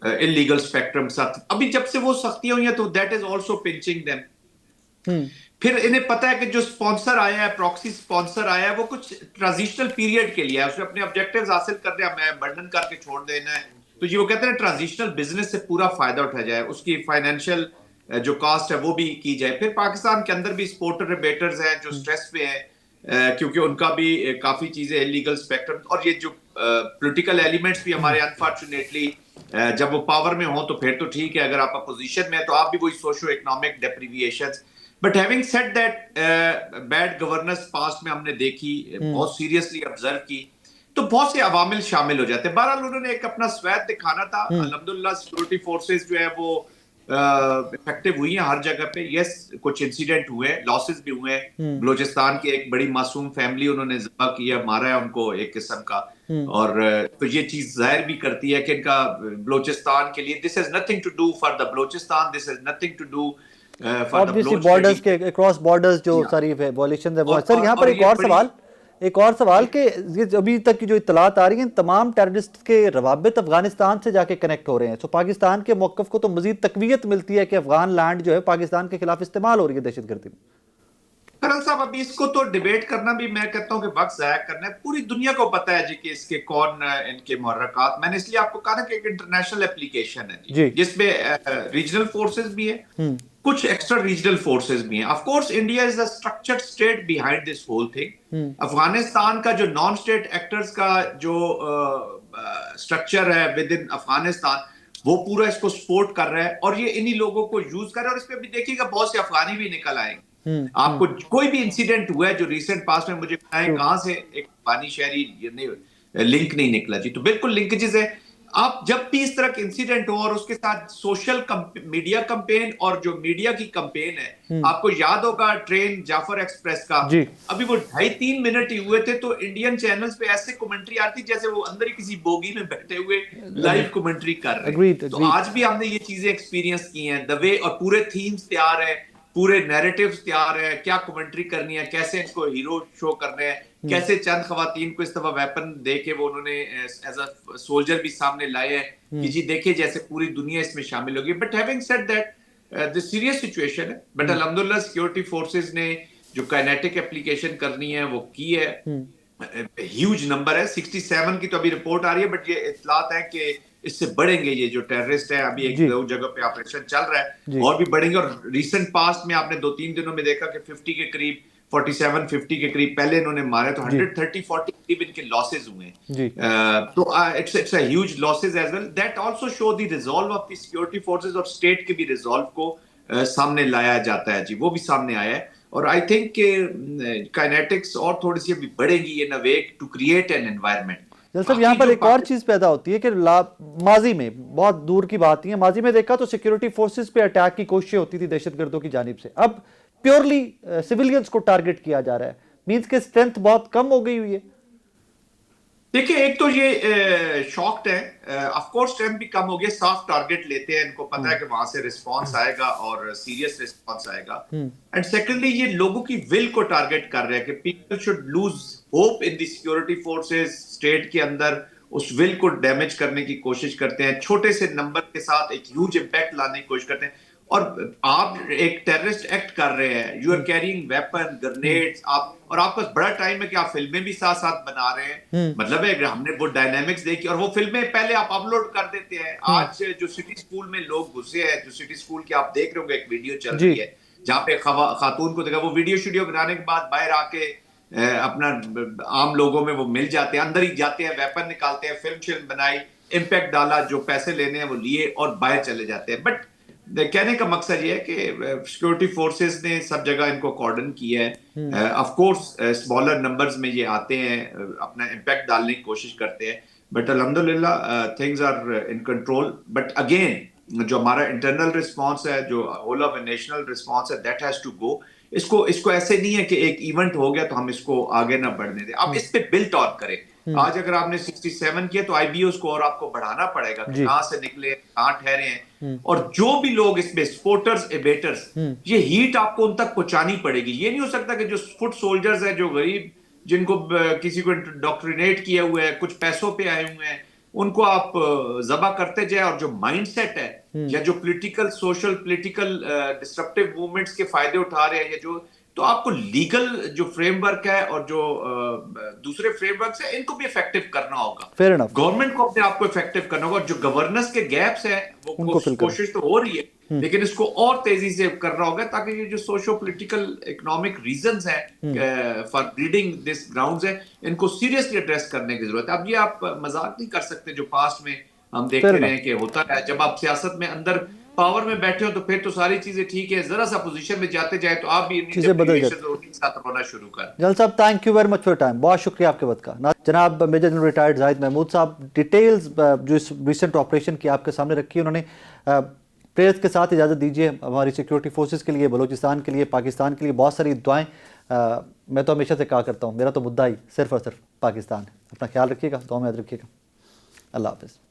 انلیگل اسپیکٹرم سخت, ابھی جب سے وہ سختیاں ہوئی ہیں تو that is also punching them. پھر انہیں پتا ہے کہ جو سپانسر آیا ہے, پراکسی سپانسر آیا ہے, وہ کچھ ٹرانزیشنل پیریڈ کے لیے ہے, اس نے اپنے آبجیکٹیوز حاصل کر رہے ہیں, میں برڈن کر کے چھوڑ دینا ہے. تو یہ وہ کہتے ہیں ٹرانزیشنل بزنس سے پورا فائدہ اٹھایا جائے, اس کی فائنینشیل جو کاسٹ ہے وہ بھی کی جائے. پھر پاکستان کے اندر بھی سپورٹر ریبیٹرز ہیں جو سٹریس پہ ہیں, کیونکہ ان کا بھی کافی چیزیں انلیگل اسپیکٹرم, اور یہ جو پولیٹیکل ایلیمنٹس بھی ہمارے انفارچونیٹلی جب وہ پاور میں ہوں تو پھر تو ٹھیک ہے, اگر آپ اپوزیشن میں ہیں تو آپ بھی وہی socio economic deprivations. But having said that bad governance past میں ہم نے دیکھی, بہت سیریسلی آبزرو کی, تو بہت سے عوامل شامل ہو جاتے ہیں. بہرحال انہوں نے ایک اپنا سویت دکھانا تھا. الحمدللہ سیکورٹی فورسز جو ہے وہ افیکٹو ہوئی ہیں ہر جگہ پہ. یس کچھ انسیڈنٹ ہوئے, لاسز بھی ہوئے. بلوچستان کی ایک بڑی معصوم فیملی انہوں نے ذبح کیا, مارا ہے ان کو ایک قسم کا, اور تو یہ چیز ظاہر بھی کرتی ہے کہ ان کا بلوچستان کے لیے this has nothing to do for the Balochistan, this has nothing to do obviously borders کے اکراس بارڈرز جو ساری وائلیشنز ہیں وہ. سر یہاں پر ایک اور سوال کہ ابھی تک کی جو اطلاعات آ رہی ہیں تمام ٹیررسٹ کے روابط افغانستان سے جا کے کنیکٹ ہو رہے ہیں, سو پاکستان کے موقف کو تو مزید تقویت ملتی ہے کہ افغان لینڈ جو ہے پاکستان کے خلاف استعمال ہو رہی ہے دہشت گردی میں. کرن صاحب ابھی اس کو تو ڈیبیٹ کرنا بھی میں کہتا ہوں کہ وقت ضائع کرنا ہے. پوری دنیا کو پتہ ہے جی کہ اس کے کون ان کے محرکات. میں نے اس لیے آپ کو کہا نا کہ ایک انٹرنیشنل اپلیکیشن ہے جی, جس میں ریجنل فورسز بھی ہیں, کچھ ایکسٹرا ریجنل فورسز بھی ہیں. Of course India is a structured state behind this whole thing. Afghanistan کا جو نان اسٹیٹ ایکٹرز کا جو اسٹرکچر ہے ود ان افغانستان وہ پورا اس کو سپورٹ کر رہا ہے, اور یہ انہی لوگوں کو یوز کر رہا ہے. اور اس پہ بھی دیکھیے گا بہت سے افغانی بھی نکل آئیں گے. آپ کو کوئی بھی انسیڈنٹ ہوا ہے جو ریسنٹ پاس میں مجھے بتائیں کہاں سے ایک افغانی شہری لنک نہیں نکلا جی. تو بالکل لنکیجز ہے. آپ جب بھی اس طرح کے انسیڈنٹ ہو اور اس کے ساتھ سوشل میڈیا کمپین اور جو میڈیا کی کمپین ہے, آپ کو یاد ہوگا ٹرین جعفر ایکسپریس کا, ابھی وہ 2.5-3 منٹ ہی ہوئے تھے تو انڈین چینلز پہ ایسے کومنٹری آتی جیسے وہ اندر ہی کسی بوگی میں بیٹھے ہوئے لائیو کومنٹری کر رہے ہیں. تو آج بھی ہم نے یہ چیزیں ایکسپیرینس کی ہیں, دا وے, اور پورے تھیمز تیار ہیں, پورے نیریٹیوز تیار ہیں, کیا کومنٹری کرنی ہے, کیسے ان کو ہیرو شو کرنے ہیں, کیسے چند خواتین کو اس طرح ویپن دے کے وہ انہوں نے ایز اے سولجر بھی سامنے لائے ہیں کہ جی دیکھیں جیسے پوری دنیا اس میں شامل ہوگی. But having said that the serious situation ہے, بٹ الحمدللہ سیکورٹی فورسز نے جو کائنیٹک اپلیکیشن کرنی ہے وہ کی ہے. ہیوج نمبر ہے, 67 کی تو ابھی رپورٹ آ رہی ہے, بٹ یہ اطلاعات ہے کہ اس سے بڑھیں گے. یہ جو ٹیررسٹ ہیں ابھی ایک دو جگہ پہ آپریشن چل رہا ہے, اور بھی بڑھیں گے. اور ریسنٹ پاسٹ میں آپ نے 2-3 دنوں میں دیکھا کہ 50 کے قریب 47-50 کے قریب پہلے انہوں نے مارے, تو 130-40 قریب ان کے لاسز ہوئے ہیں. تو it's a huge losses as well. That also show the resolve of the security forces, اور اسٹیٹ کے بھی ریزالو کو سامنے لایا جاتا ہے جی, وہ بھی سامنے آیا ہے. اور آئی تھنک کہ کائنیٹکس اور تھوڑی سی ابھی بڑھے گی in a way to create an environment. صاحب یہاں پر ایک اور چیز پیدا ہوتی ہے کہ ماضی میں, بہت دور کی بات نہیں ہے, ماضی میں دیکھا تو سیکیورٹی فورسز پہ اٹیک کی کوششیں ہوتی تھی دہشت گردوں کی جانب سے. اب پیورلی سیویلینز کو ٹارگٹ کیا جا رہا ہے, مینس کہ اسٹرینتھ بہت کم ہو گئی ہوئی ہے. دیکھیں ایک تو یہ شاکڈ ہے, آف کورس اسٹرینتھ بھی کم ہو گیا, سافٹ ٹارگٹ لیتے ہیں, ان کو پتا ہے کہ وہاں سے رسپانس آئے گا اور سیریس رسپانس آئے گا. اینڈ سیکنڈلی یہ لوگوں کی ول کو ٹارگٹ کر رہے ہیں کہ people should lose hope in the security forces. State کے اندر اس ول کو ڈیمیج کرنے کی کوشش کرتے ہیں, چھوٹے سے نمبر کے ساتھ ایک ہیوج امپیکٹ لانے کی کوشش کرتے ہیں. اور آپ ایک ٹیررسٹ ایکٹ کر رہے ہیں, you are carrying weapon, grenades, اور آپ کا بڑا ٹائم ہے کہ آپ فلمیں بھی ساتھ ساتھ بنا رہے ہیں. مطلب ہے ہم نے وہ ڈائنامکس دیکھی, اور وہ فلمیں پہلے آپ اپلوڈ کر دیتے ہیں. آج جو سٹی اسکول میں لوگ گھسے ہیں, جو سٹی اسکول کی آپ دیکھ رہے ہو, ایک ویڈیو چل رہی ہے جہاں پہ خاتون کو دیکھا, وہ ویڈیو بنانے کے بعد باہر آ کے اپنا عام لوگوں میں وہ مل جاتے ہیں, اندر ہی جاتے ہیں, ویپن نکالتے ہیں, فلم بنائی, امپیکٹ ڈالا, جو پیسے لینے ہیں وہ لیے اور باہر چلے جاتے ہیں. بٹ کہنے کا مقصد یہ ہے کہ سیکورٹی فورسز نے سب جگہ ان کو کارڈن کیا ہے. آف کورس اسمالر نمبرز میں یہ آتے ہیں, اپنا امپیکٹ ڈالنے کی کوشش کرتے ہیں, بٹ الحمدللہ things are in control. But again جو ہمارا انٹرنل رسپانس ہے, جو ہول آف نیشنل رسپانس ہے, دیٹ ہیز ٹو گو. اس کو ایسے نہیں ہے کہ ایک ایونٹ ہو گیا تو ہم اس کو آگے نہ بڑھنے دیں. آپ اس پہ بلٹ آن کریں. آج اگر آپ نے 67 کیا تو آئی بی او اسکور آپ کو بڑھانا پڑے گا, کہاں سے نکلے, کہاں ٹھہرے ہیں, اور جو بھی لوگ اس میں سپورٹرز ایبیٹرز, یہ ہیٹ آپ کو ان تک پہنچانی پڑے گی. یہ نہیں ہو سکتا کہ جو فٹ سولجرز ہیں, جو غریب, جن کو کسی کو ڈاکٹرینیٹ کیا ہوا ہے, کچھ پیسوں پہ آئے ہوئے ہیں, ان کو آپ ذبح کرتے جائیں, اور جو مائنڈ سیٹ ہے یا جو political social political disruptive movements کے فائدے اٹھا رہے ہیں, یا جو, تو آپ کو لیگل جو فریم ورک ہے اور جو دوسرے فریم ورکس ہیں ان کو بھی افیکٹو کرنا ہوگا. گورنمنٹ کو اپنے آپ کو افیکٹو کرنا ہوگا. جو گورننس کے گیپس ہیں وہ کوشش تو ہو رہی ہے, لیکن اس کو اور تیزی سے کرنا ہوگا, تاکہ یہ جو سوشو پولیٹیکل اکنامک ریزنز ہیں فار بلیڈنگ دس گراؤنڈز ہیں, ان کو سیریسلی ایڈریس کرنے کی ضرورت ہے. اب یہ آپ مذاق نہیں کر سکتے جو پاسٹ میں ہم دیکھتے رہے ہیں کہ ہوتا ہے. جب آپ سیاست میں اندر پاور میں بیٹھے ہو تو پھر تو ساری چیزیں ٹھیک ہے, ذرا سا پوزیشن میں جاتے جائے تو آپ بھی چیزیں بدل جاتی ساتھ رونا شروع کر. جلال صاحب, thank you very much for time, بہت شکریہ آپ کے وقت کا. جناب میجر جنرل ریٹائرڈ زاہد محمود صاحب, ڈیٹیلز جو اس ریسنٹ آپریشن کی آپ کے سامنے رکھی, انہوں نے پریئرز کے ساتھ اجازت دیجیے ہماری سیکورٹی فورسز کے لیے, بلوچستان کے لیے, پاکستان کے لیے بہت ساری دعائیں. میں تو ہمیشہ سے کہا کرتا ہوں, میرا تو مدعا ہی صرف اور صرف پاکستان ہے. اپنا خیال رکھیے گا, دعا میں یاد رکھیے گا. اللہ حافظ.